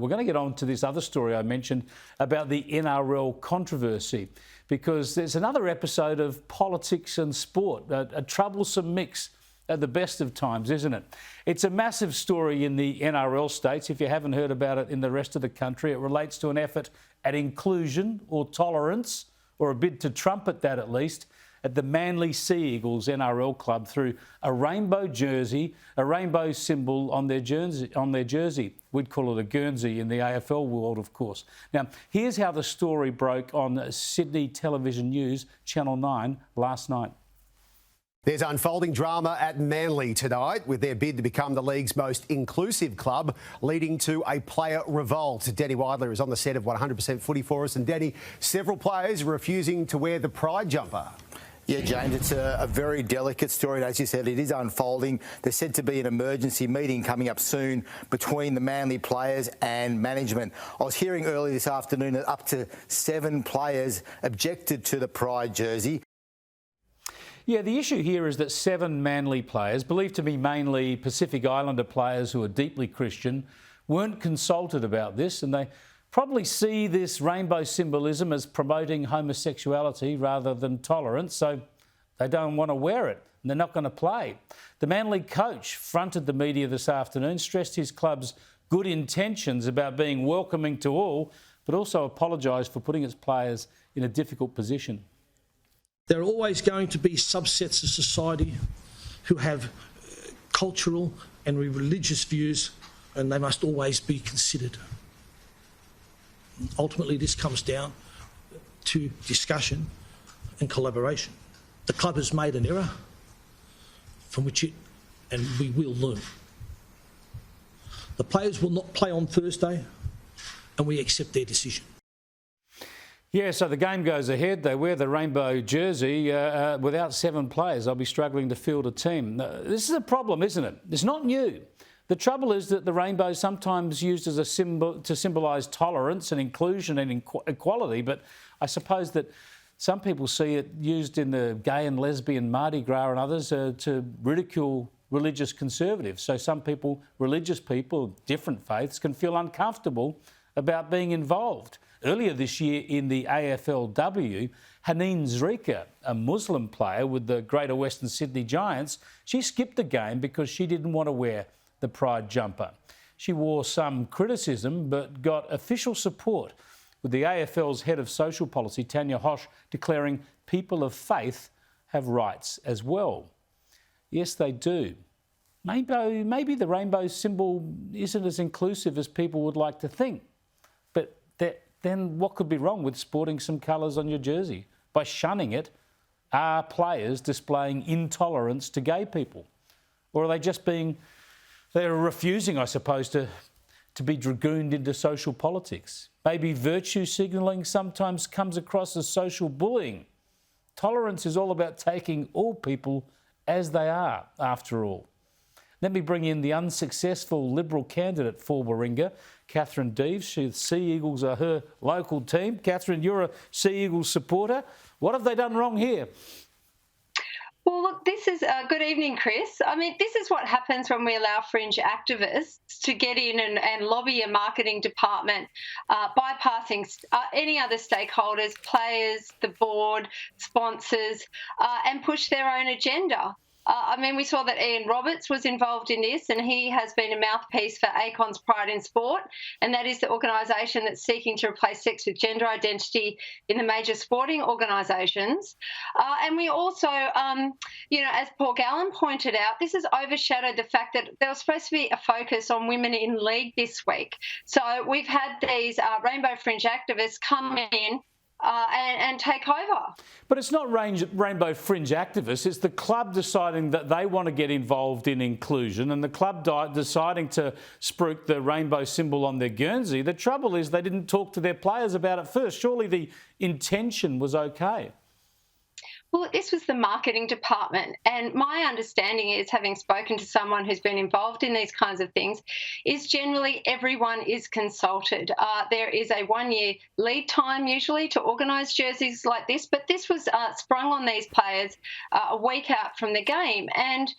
We're going to get on to this other story I mentioned about the NRL controversy, because there's another episode of politics and sport, a troublesome mix at the best of times, isn't it? It's a massive story in the NRL states. If you haven't heard about it in the rest of the country, it relates to an effort at inclusion or tolerance, or a bid to trumpet that at least, at the Manly Sea Eagles NRL club through a rainbow jersey, a rainbow symbol on their jersey. We'd call it a Guernsey in the AFL world, of course. Now, here's how the story broke on Sydney Television News, Channel 9, last night. There's unfolding drama at Manly tonight with their bid to become the league's most inclusive club, leading to a player revolt. Danny Widler is on the set of 100% Footy for us. And Danny, several players are refusing to wear the pride jumper. Yeah, James, it's a very delicate story. As you said, it is unfolding. There's said to be an emergency meeting coming up soon between the Manly players and management. I was hearing earlier this afternoon that up to 7 players objected to the pride jersey. Yeah, the issue here is that 7 Manly players, believed to be mainly Pacific Islander players who are deeply Christian, weren't consulted about this, and they probably see this rainbow symbolism as promoting homosexuality rather than tolerance, so they don't want to wear it and they're not going to play. The Manly coach fronted the media this afternoon, stressed his club's good intentions about being welcoming to all, but also apologised for putting its players in a difficult position. There are always going to be subsets of society who have cultural and religious views, and they must always be considered. Ultimately, this comes down to discussion and collaboration. The club has made an error from which and we will learn. The players will not play on Thursday, and we accept their decision. Yeah, so the game goes ahead. They wear the rainbow jersey. Without 7 players, I'll be struggling to field a team. This is a problem, isn't it? It's not new. The trouble is that the rainbow is sometimes used as a symbol to symbolise tolerance and inclusion and equality, but I suppose that some people see it used in the gay and lesbian Mardi Gras and others to ridicule religious conservatives. So some people, religious people, different faiths, can feel uncomfortable about being involved. Earlier this year in the AFLW, Haneen Zrika, a Muslim player with the Greater Western Sydney Giants, she skipped the game because she didn't want to wear the pride jumper. She wore some criticism but got official support, with the AFL's head of social policy, Tanya Hosh, declaring people of faith have rights as well. Yes, they do. Maybe the rainbow symbol isn't as inclusive as people would like to think, but then what could be wrong with sporting some colours on your jersey? By shunning it, are players displaying intolerance to gay people? Or are they just they're refusing, I suppose, to be dragooned into social politics? Maybe virtue signalling sometimes comes across as social bullying. Tolerance is all about taking all people as they are, after all. Let me bring in the unsuccessful Liberal candidate for Warringah, Katherine Deves. The Sea Eagles are her local team. Katherine, you're a Sea Eagles supporter. What have they done wrong here? Well, look, this is good evening, Chris. I mean, this is what happens when we allow fringe activists to get in and lobby a marketing department, bypassing any other stakeholders, players, the board, sponsors, and push their own agenda. I mean, we saw that Ian Roberts was involved in this, and he has been a mouthpiece for ACON's Pride in Sport, and that is the organisation that's seeking to replace sex with gender identity in the major sporting organisations. And we also, as Paul Gallen pointed out, this has overshadowed the fact that there was supposed to be a focus on women in league this week. So we've had these rainbow fringe activists come in and take over. But it's not rainbow fringe activists, it's the club deciding that they want to get involved in inclusion and the club deciding to spruik the rainbow symbol on their Guernsey. The trouble is they didn't talk to their players about it first. Surely the intention was okay. Well, this was the marketing department, and my understanding is, having spoken to someone who's been involved in these kinds of things, is generally everyone is consulted. There is a 1-year lead time usually to organise jerseys like this, but this was sprung on these players a week out from the game, and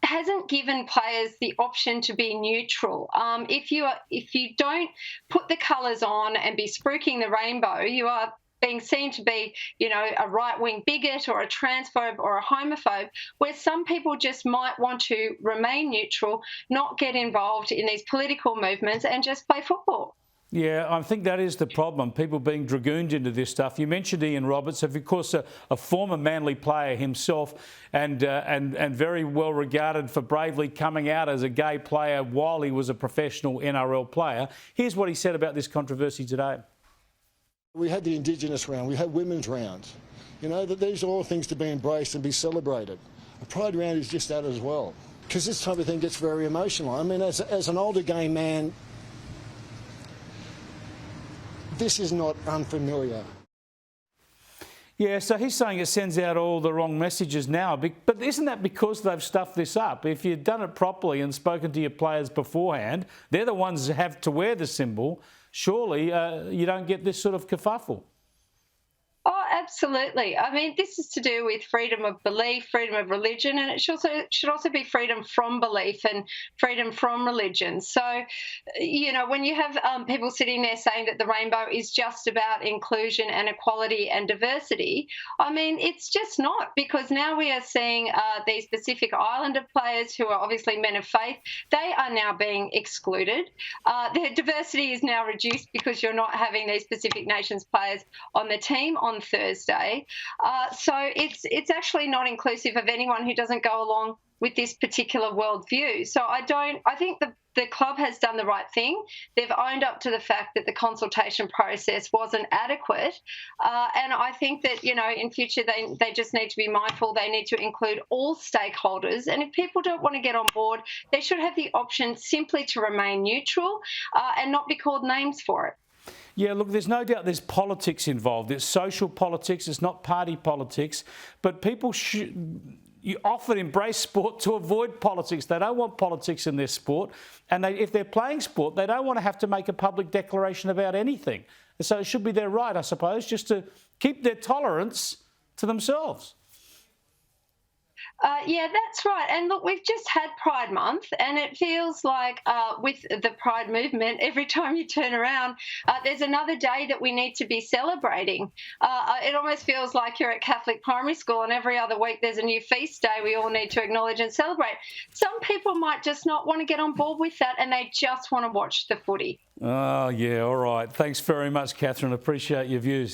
hasn't given players the option to be neutral. If you don't put the colours on and be spruiking the rainbow, you are being seen to be, a right-wing bigot or a transphobe or a homophobe, where some people just might want to remain neutral, not get involved in these political movements and just play football. Yeah, I think that is the problem, people being dragooned into this stuff. You mentioned Ian Roberts, of course, a former Manly player himself and very well regarded for bravely coming out as a gay player while he was a professional NRL player. Here's what he said about this controversy today. We had the Indigenous round, we had women's rounds. That these are all things to be embraced and be celebrated. A Pride round is just that as well. Because this type of thing gets very emotional. I mean, as an older gay man, this is not unfamiliar. Yeah, so he's saying it sends out all the wrong messages now. But isn't that because they've stuffed this up? If you'd done it properly and spoken to your players beforehand, they're the ones who have to wear the symbol. Surely you don't get this sort of kerfuffle. Oh, absolutely. I mean, this is to do with freedom of belief, freedom of religion, and it should also be freedom from belief and freedom from religion. So, when you have people sitting there saying that the rainbow is just about inclusion and equality and diversity, I mean, it's just not, because now we are seeing these Pacific Islander players who are obviously men of faith, they are now being excluded. Their diversity is now reduced because you're not having these Pacific Nations players on the team on Thursday. So it's actually not inclusive of anyone who doesn't go along with this particular worldview. So I think the club has done the right thing. They've owned up to the fact that the consultation process wasn't adequate. And I think that, in future they just need to be mindful. They need to include all stakeholders. And if people don't want to get on board, they should have the option simply to remain neutral and not be called names for it. Yeah, look, there's no doubt there's politics involved. It's social politics, it's not party politics. But people you often embrace sport to avoid politics. They don't want politics in their sport. And if they're playing sport, they don't want to have to make a public declaration about anything. So it should be their right, I suppose, just to keep their tolerance to themselves. Yeah, that's right. And look, we've just had Pride Month, and it feels like with the Pride movement, every time you turn around, there's another day that we need to be celebrating. It almost feels like you're at Catholic primary school, and every other week there's a new feast day we all need to acknowledge and celebrate. Some people might just not want to get on board with that, and they just want to watch the footy. Oh, yeah, all right. Thanks very much, Katherine. Appreciate your views.